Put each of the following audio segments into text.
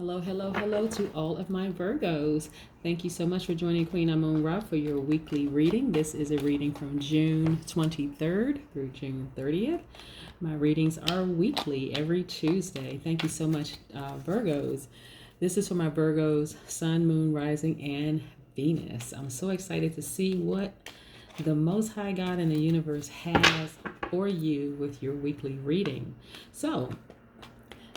Hello, hello, hello to all of my Virgos. Thank you so much for joining Queen Amun Ra for your weekly reading. This is a reading from June 23rd through June 30th. My readings are weekly, every Tuesday. Thank you so much, Virgos. This is for my Virgos, Sun, Moon, Rising, and Venus. I'm so excited to see what the Most High God in the universe has for you with your weekly reading. So,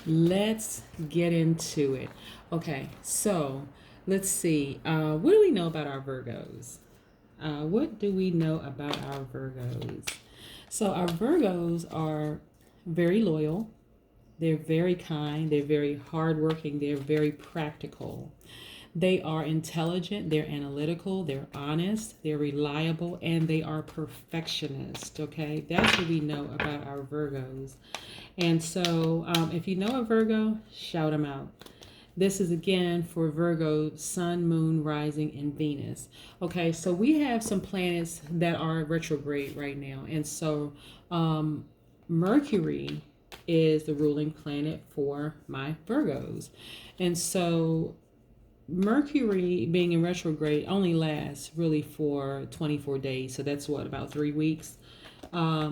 let's get into it. Okay, so let's see. What do we know about our Virgos? What do we know about our Virgos? So our Virgos are very loyal. They're very kind. They're very hardworking. They're very practical. They are intelligent, they're analytical, they're honest, they're reliable, and they are perfectionist. Okay, that's what we know about our Virgos. And so if you know a Virgo, shout them out. This is again for Virgo, Sun, Moon, Rising, and Venus. Okay, so we have some planets that are retrograde right now. And so Mercury is the ruling planet for my Virgos. And so Mercury being in retrograde only lasts really for 24 days. So that's what, about 3 weeks? Or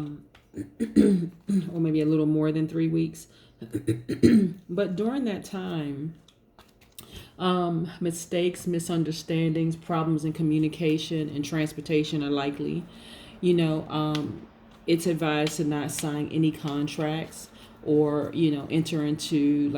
maybe a little more than 3 weeks. But during that time, mistakes, misunderstandings, problems in communication and transportation are likely. It's advised to not sign any contracts or enter into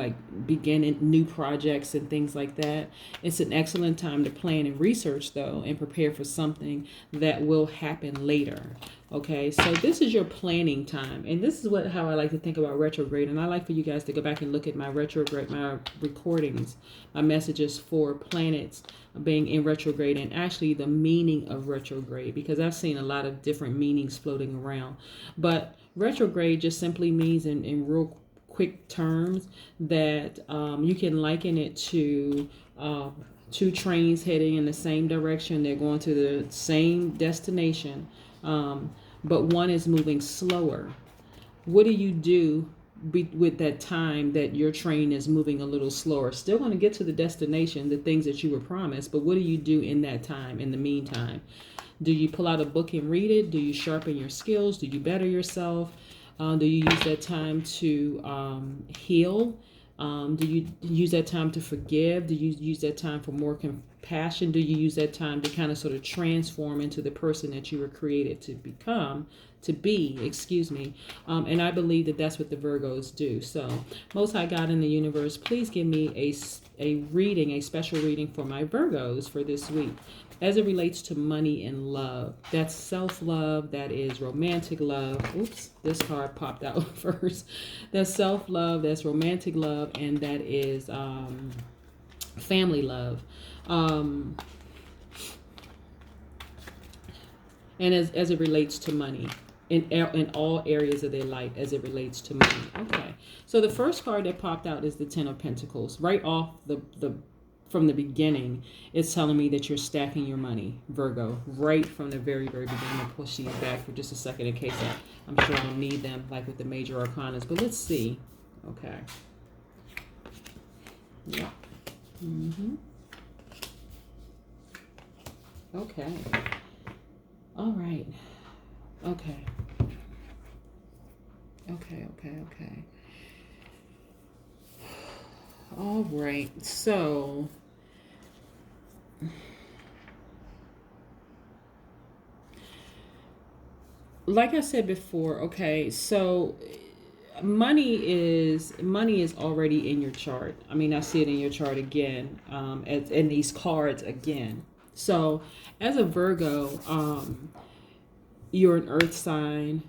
beginning new projects and things like that. It's an excellent time to plan and research though, and prepare for something that will happen later. Okay, so this is your planning time, and this is how I like to think about retrograde. And I like for you guys to go back and look at my recordings, my messages for planets being in retrograde, and actually the meaning of retrograde, because I've seen a lot of different meanings floating around. But retrograde just simply means in real quick terms that you can liken it to two trains heading in the same direction. They're going to the same destination, but one is moving slower. What do you do with that time that your train is moving a little slower? Still going to get to the destination, the things that you were promised, but what do you do in that time, in the meantime? Do you pull out a book and read it? Do you sharpen your skills? Do you better yourself? Do you use that time to heal? Do you use that time to forgive? Do you use that time for more compassion? Do you use that time to kind of sort of transform into the person that you were created to be, and I believe that that's what the Virgos do. So, Most High God in the universe, please give me a special reading for my Virgos for this week as it relates to money and love. That's self-love, that is romantic love. Oops, this card popped out first. That's self-love, that's romantic love, and that is family love. And as it relates to money. In all areas of their life as it relates to money. Okay, so the first card that popped out is the Ten of Pentacles. Right off from the beginning, it's telling me that you're stacking your money, Virgo. Right from the very, very beginning. I'm going to push these back for just a second in case I'm sure I'll need them, like with the major arcanas. But let's see. Okay. Yeah. Okay. All right. Okay. All right. So, like I said before, okay, so money is already in your chart. I mean, I see it in your chart again, in these cards again. So, as a Virgo, you're an earth sign.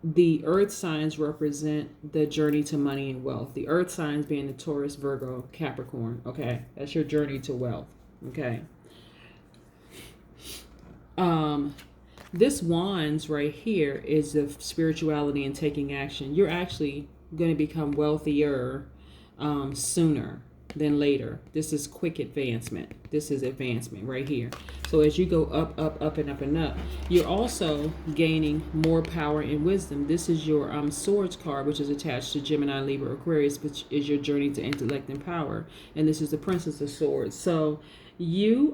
The earth signs represent the journey to money and wealth. The earth signs being the Taurus, Virgo, Capricorn. Okay, that's your journey to wealth. Okay. This wands right here is the spirituality and taking action. You're actually going to become wealthier sooner. than later. This is quick advancement. This is advancement right here. So as you go up, up, up, and up, and up, you're also gaining more power and wisdom. This is your swords card, which is attached to Gemini, Libra, Aquarius, which is your journey to intellect and power. And this is the Princess of Swords. So you,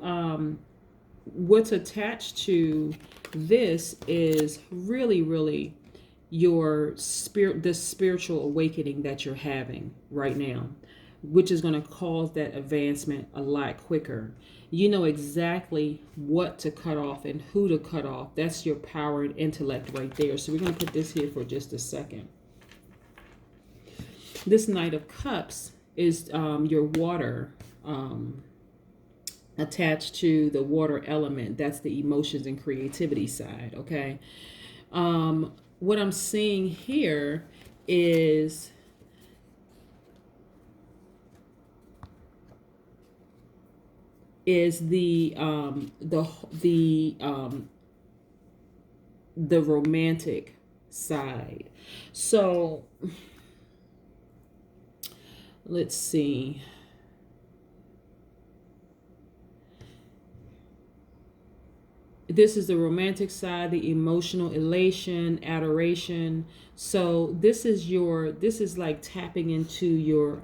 what's attached to this is really, really your spirit, this spiritual awakening that you're having right now, which is going to cause that advancement a lot quicker. You know exactly what to cut off and who to cut off. That's your power and intellect right there. So we're going to put this here for just a second. This Knight of Cups is your water, attached to the water element. That's the emotions and creativity side, okay? What I'm seeing here is the romantic side. So let's see. This is the romantic side, the emotional elation, adoration. So this is like tapping into your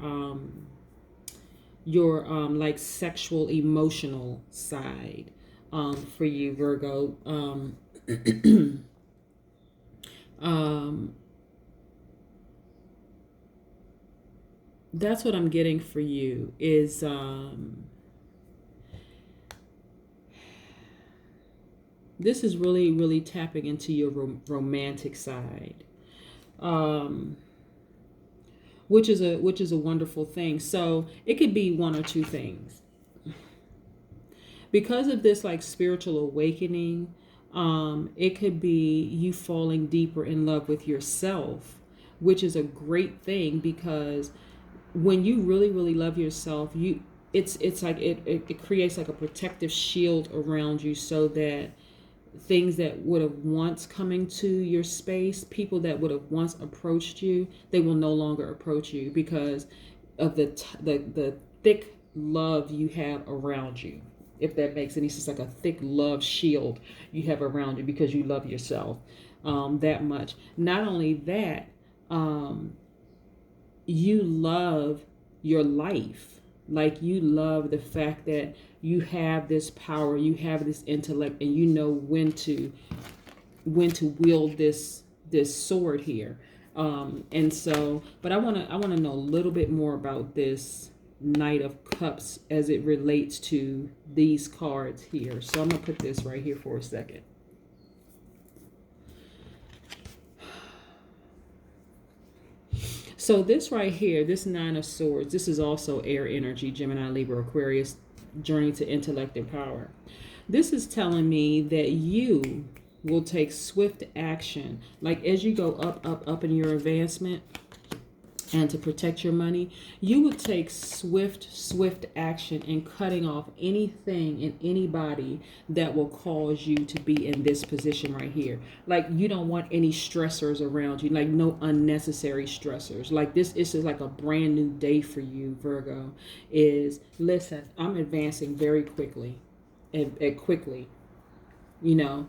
like sexual emotional side for you, Virgo. That's what I'm getting for you is this is really, really tapping into your romantic side, which is a wonderful thing. So it could be one or two things. Because of this like spiritual awakening, it could be you falling deeper in love with yourself, which is a great thing, because when you really, really love yourself, it's like it creates like a protective shield around you, so that things that would have once coming to your space, people that would have once approached you, they will no longer approach you because of the thick love you have around you. If that makes any sense, like a thick love shield you have around you because you love yourself that much. Not only that, you love your life. Like you love the fact that you have this power, you have this intellect, and you know when to wield this sword here. And so, but I wanna know a little bit more about this Knight of Cups as it relates to these cards here. So I'm gonna put this right here for a second. So this right here, this Nine of Swords, this is also air energy, Gemini, Libra, Aquarius, journey to intellect and power. This is telling me that you will take swift action. Like as you go up, up, up in your advancement and to protect your money, you would take swift action in cutting off anything and anybody that will cause you to be in this position right here. Like you don't want any stressors around you, like no unnecessary stressors. Like this is like a brand new day for you, Virgo. Is listen, I'm advancing very quickly and quickly, you know.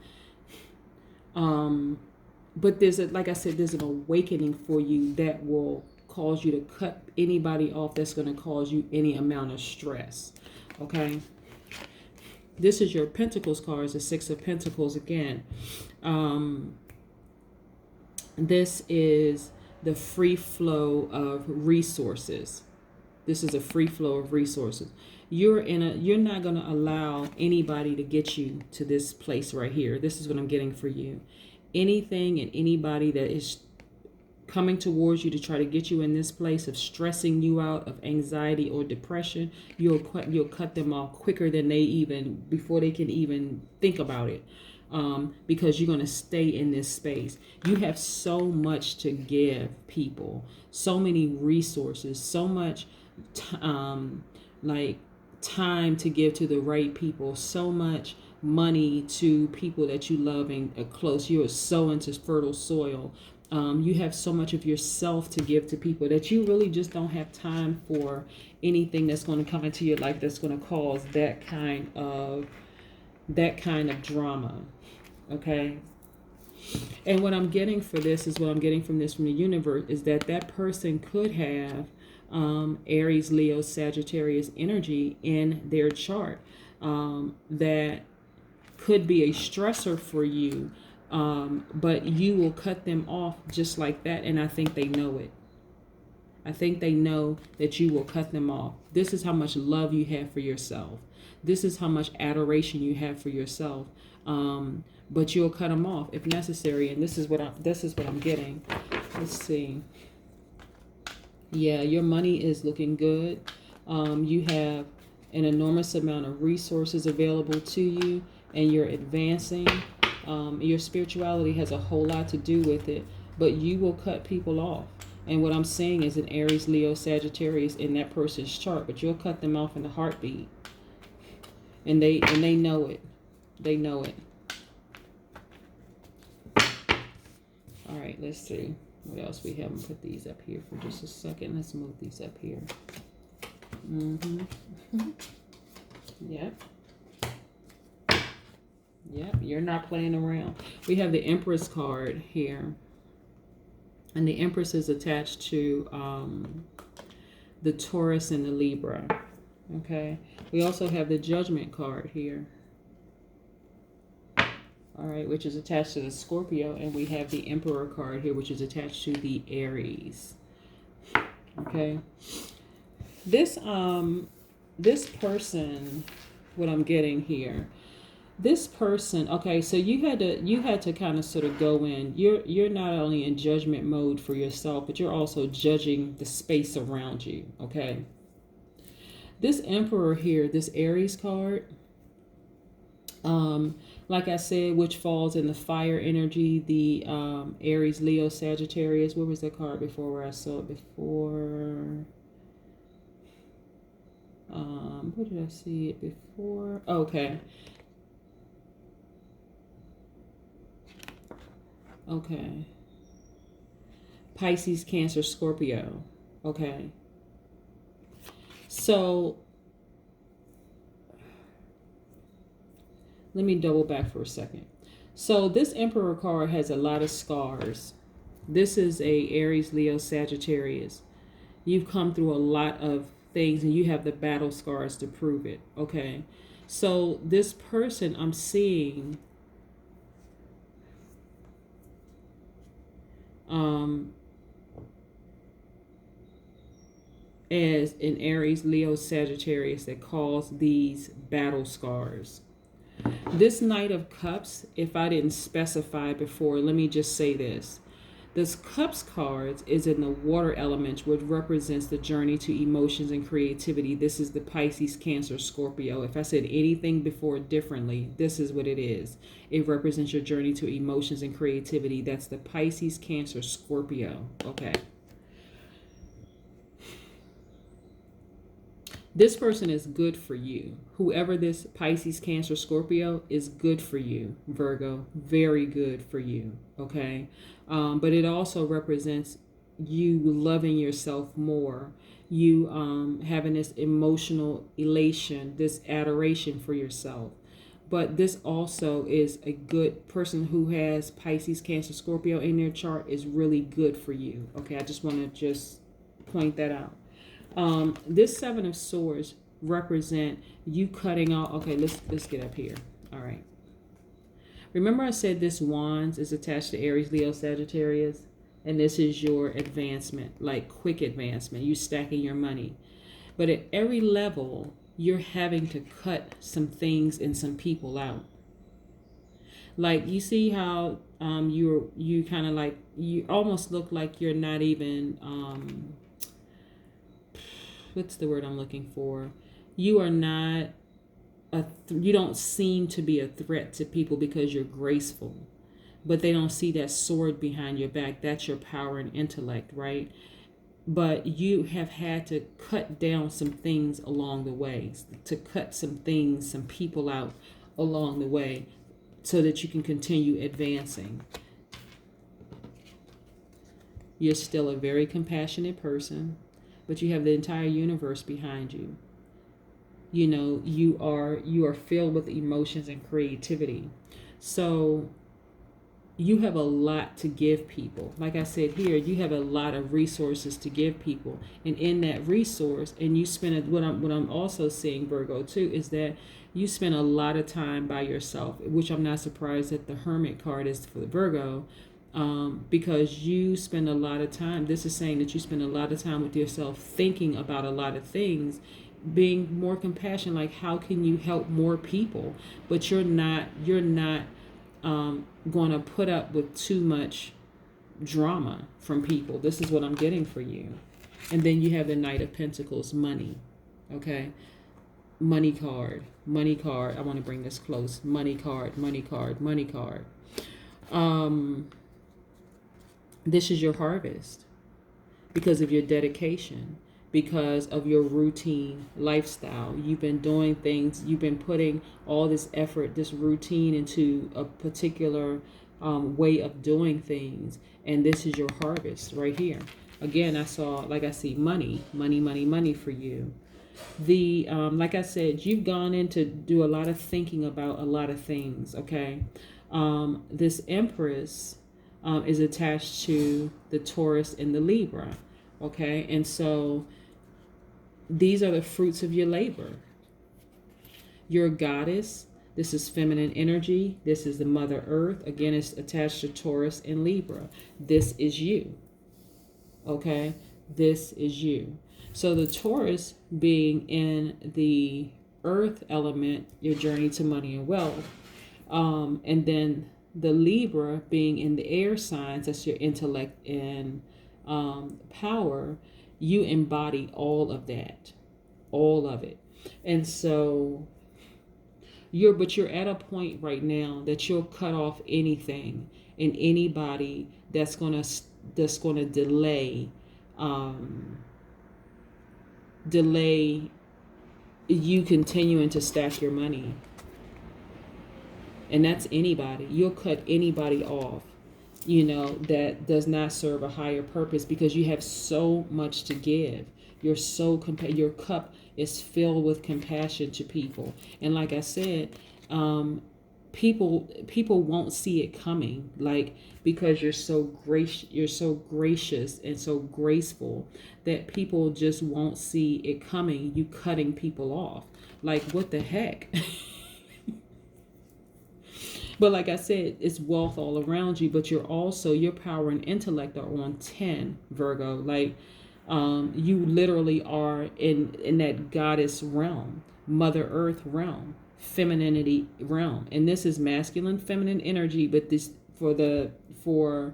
But like I said, there's an awakening for you that will cause you to cut anybody off that's going to cause you any amount of stress. Okay, this is your Pentacles cards, the Six of Pentacles again. This is the free flow of resources. This is a free flow of resources. You're not going to allow anybody to get you to this place right here. This is what I'm getting for you. Anything and anybody that is coming towards you to try to get you in this place of stressing you out, of anxiety or depression, you'll cut them off quicker than before they can even think about it, because you're going to stay in this space. You have so much to give people, so many resources, so much like time to give to the right people, so much money to people that you love and are close. You're so into fertile soil. You have so much of yourself to give to people that you really just don't have time for anything that's going to come into your life that's going to cause that kind of drama. Okay. And what I'm getting for this is what I'm getting from this from the universe is that person could have Aries, Leo, Sagittarius energy in their chart that could be a stressor for you, but you will cut them off just like that. And I think they know it. I think they know that you will cut them off. This is how much love you have for yourself. This is how much adoration you have for yourself. But you'll cut them off if necessary. And this is what I'm getting. Let's see. Yeah, your money is looking good. You have an enormous amount of resources available to you, and you're advancing. Your spirituality has a whole lot to do with it, but you will cut people off. And what I'm saying is an Aries, Leo, Sagittarius in that person's chart, but you'll cut them off in a heartbeat. And they know it. They know it. All right, let's see what else we have. Put these up here for just a second. Let's move these up here. Yep. Yep, you're not playing around. We have the Empress card here. And the Empress is attached to the Taurus and the Libra. Okay. We also have the Judgment card here. All right, which is attached to the Scorpio. And we have the Emperor card here, which is attached to the Aries. Okay. This person, what I'm getting here, this person, okay, so you had to kind of sort of go in. You're not only in judgment mode for yourself, but you're also judging the space around you, okay? This Emperor here, this Aries card, like I said, which falls in the fire energy, the Aries, Leo, Sagittarius. Where was that card before where I saw it before? Where did I see it before? Okay. Okay. Pisces, Cancer, Scorpio. Okay. So let me double back for a second. So this Emperor card has a lot of scars. This is a Aries, Leo, Sagittarius. You've come through a lot of things and you have the battle scars to prove it. Okay. So this person I'm seeing as an Aries, Leo, Sagittarius that cause these battle scars. This Knight of Cups, if I didn't specify before, let me just say this. This Cups cards is in the water element, which represents the journey to emotions and creativity. This is the Pisces, Cancer, Scorpio. If I said anything before differently, this is what it is. It represents your journey to emotions and creativity. That's the Pisces, Cancer, Scorpio. Okay. This person is good for you. Whoever this Pisces, Cancer, Scorpio is good for you, Virgo. Very good for you, okay? But it also represents you loving yourself more. You having this emotional elation, this adoration for yourself. But this also is a good person who has Pisces, Cancer, Scorpio in their chart is really good for you, okay? I just want to point that out. This Seven of Swords represent you cutting off. Okay, let's get up here. All right. Remember I said this Wands is attached to Aries, Leo, Sagittarius, and this is your advancement, like quick advancement. You stacking your money, but at every level you're having to cut some things and some people out. Like you see how you kind of like you almost look like you're not even what's the word I'm looking for? You are not you don't seem to be a threat to people because you're graceful, but they don't see that sword behind your back. That's your power and intellect, right? But you have had to cut down some things along the way, to cut some things, some people out along the way so that you can continue advancing. You're still a very compassionate person, but you have the entire universe behind you. You know, you are filled with emotions and creativity. So you have a lot to give people. Like I said here, you have a lot of resources to give people. And in that resource, and you spend it, what I'm also seeing, Virgo, too, is that you spend a lot of time by yourself, which I'm not surprised that the Hermit card is for the Virgo, because you spend a lot of time. This is saying that you spend a lot of time with yourself, thinking about a lot of things, being more compassionate, like how can you help more people? But you're not going to put up with too much drama from people. This is what I'm getting for you. And then you have the Knight of Pentacles, money. Okay, money card. I want to bring this close. Money card. This is your harvest because of your dedication, because of your routine lifestyle. You've been doing things, you've been putting all this effort, this routine into a particular way of doing things. And this is your harvest right here. Again, I see money for you. Like I said, you've gone in to do a lot of thinking about a lot of things, okay? This Empress is attached to the Taurus and the Libra, okay? And so these are the fruits of your labor. You're a goddess. This is feminine energy. This is the Mother Earth. Again, it's attached to Taurus and Libra. This is you, okay? This is you. So the Taurus being in the earth element, your journey to money and wealth. And then the Libra being in the air signs, that's your intellect and power. You embody all of that, all of it. And so you're at a point right now that you'll cut off anything and anybody that's gonna delay you continuing to stack your money. And that's anybody. You'll cut anybody off, that does not serve a higher purpose, because you have so much to give. Your cup is filled with compassion to people. And like I said, people won't see it coming, like, because you're so gracious and so graceful, that people just won't see it coming, you cutting people off. Like, what the heck? But like I said, it's wealth all around you, but your power and intellect are on 10, Virgo. Like, you literally are in that goddess realm, Mother Earth realm, femininity realm. And this is masculine, feminine energy, but this for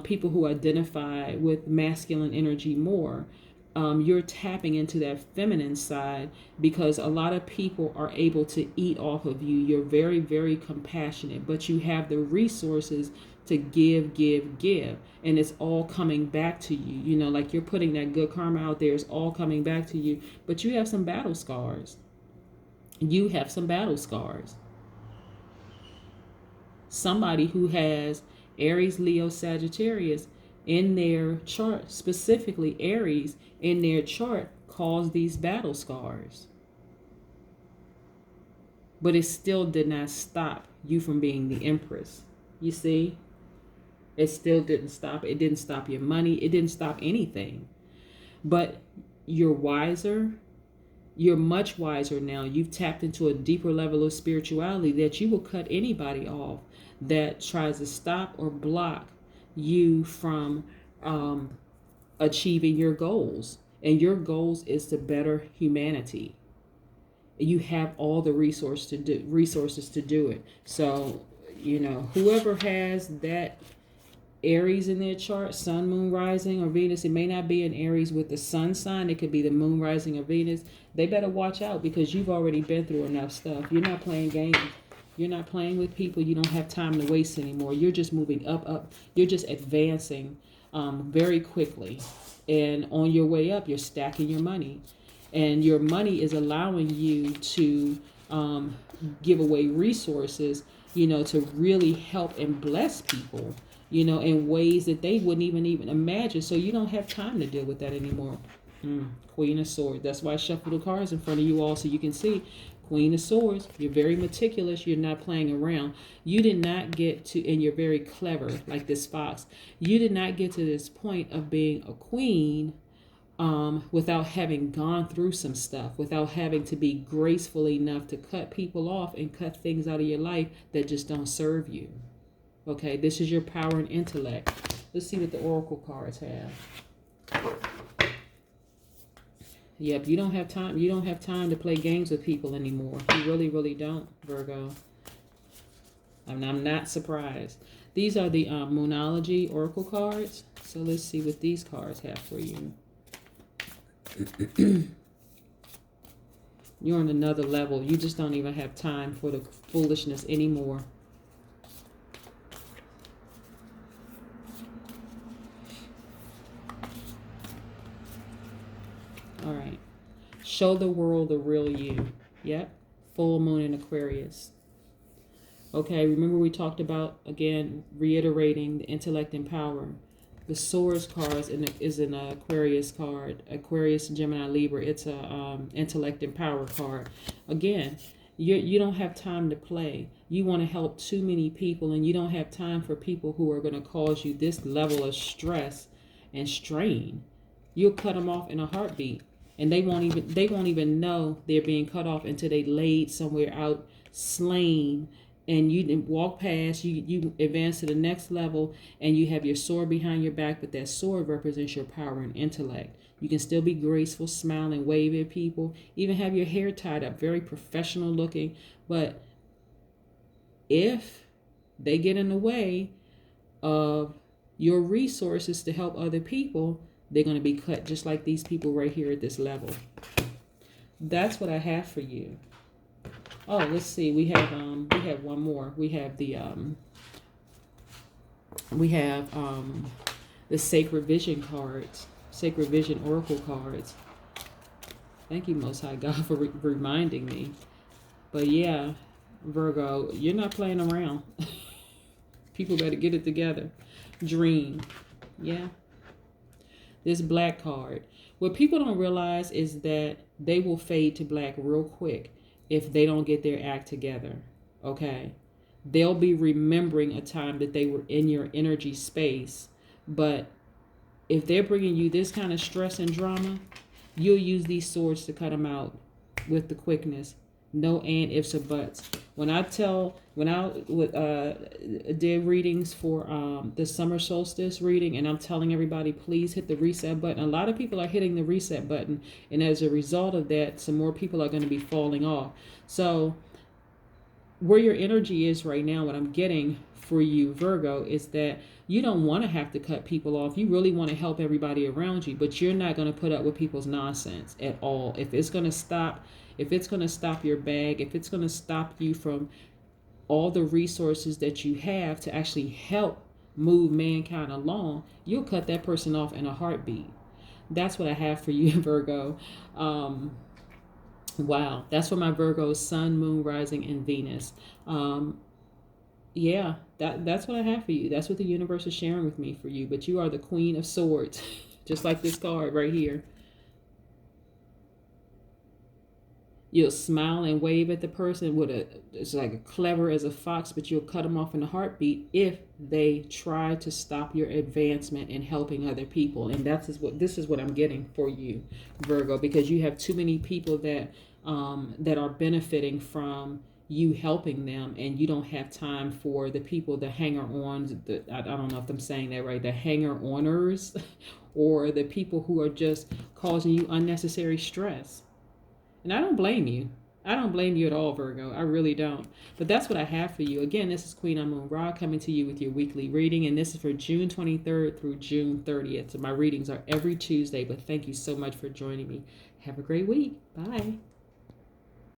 people who identify with masculine energy more. You're tapping into that feminine side, because a lot of people are able to eat off of you. You're very, very compassionate, but you have the resources to give, and it's all coming back to you. Like, you're putting that good karma out there. It's all coming back to you, but you have some battle scars. Somebody who has Aries, Leo, Sagittarius in their chart, specifically Aries in their chart, caused these battle scars. But it still did not stop you from being the Empress. You see? It still didn't stop. It didn't stop your money. It didn't stop anything. But you're wiser. You're much wiser now. You've tapped into a deeper level of spirituality, that you will cut anybody off that tries to stop or block you from achieving your goals. And your goals is to better humanity. You have all the resources to do it. So, whoever has that Aries in their chart, sun, moon, rising, or Venus, it may not be an Aries with the sun sign. It could be the moon, rising, or Venus. They better watch out, because you've already been through enough stuff. You're not playing games. You're not playing with people. You don't have time to waste anymore. You're just moving up. You're just advancing very quickly. And on your way up, you're stacking your money. And your money is allowing you to give away resources, to really help and bless people, you know, in ways that they wouldn't even imagine. So you don't have time to deal with that anymore. Queen of Swords. That's why I shuffle the cards in front of you all so you can see. Queen of Swords. You're very meticulous. You're not playing around. You did not get to, and you're very clever, like this fox. You did not get to this point of being a queen without having gone through some stuff, without having to be graceful enough to cut people off and cut things out of your life that just don't serve you. Okay, this is your power and intellect. Let's see what the oracle cards have. Yep, you don't have time. You don't have time to play games with people anymore. You really, really don't, Virgo. I'm not surprised. These are the Moonology oracle cards. So let's see what these cards have for you. You're on another level. You just don't even have time for the foolishness anymore. All right. Show the world the real you. Yep. Full moon in Aquarius. Okay, remember we talked about, again, reiterating the intellect and power. The Swords cards is an Aquarius card. Aquarius, Gemini, Libra. It's a intellect and power card. Again, you don't have time to play. You want to help too many people, and you don't have time for people who are going to cause you this level of stress and strain. You'll cut them off in a heartbeat, and they won't even know they're being cut off until they laid somewhere out slain. And you walk past, you advance to the next level, and you have your sword behind your back, but that sword represents your power and intellect. You can still be graceful, smile and wave at people, even have your hair tied up, very professional looking. But if they get in the way of your resources to help other people, they're going to be cut just like these people right here at this level. That's what I have for you. Oh, let's see. We have one more. We have the Sacred Vision cards, Sacred Vision Oracle cards. Thank you, Most High God, for reminding me. But yeah, Virgo, you're not playing around. People better get it together. Dream. Yeah. This black card. What people don't realize is that they will fade to black real quick if they don't get their act together. Okay. They'll be remembering a time that they were in your energy space. But if they're bringing you this kind of stress and drama, you'll use these swords to cut them out with the quickness. No and, ifs, or buts. When I did readings for the summer solstice reading, and I'm telling everybody, please hit the reset button. A lot of people are hitting the reset button, and as a result of that, some more people are going to be falling off. So where your energy is right now, what I'm getting for you, Virgo, is that you don't want to have to cut people off. You really want to help everybody around you, but you're not going to put up with people's nonsense at all. If it's going to stop your bag, if it's going to stop you from all the resources that you have to actually help move mankind along, you'll cut that person off in a heartbeat. That's what I have for you, Virgo. Wow. That's for my Virgo, Sun, Moon, Rising, and Venus. Yeah, that's what I have for you. That's what the universe is sharing with me for you. But you are the Queen of Swords, just like this card right here. You'll smile and wave at the person it's like clever as a fox, but you'll cut them off in a heartbeat if they try to stop your advancement in helping other people. And this is what I'm getting for you, Virgo, because you have too many people that are benefiting from you helping them, and you don't have time for the people, the hanger-ons, I don't know if I'm saying that right, the hanger-oners, or the people who are just causing you unnecessary stress. And I don't blame you. I don't blame you at all, Virgo. I really don't. But that's what I have for you. Again, this is Queen Amun Ra coming to you with your weekly reading. And this is for June 23rd through June 30th. So my readings are every Tuesday. But thank you so much for joining me. Have a great week. Bye.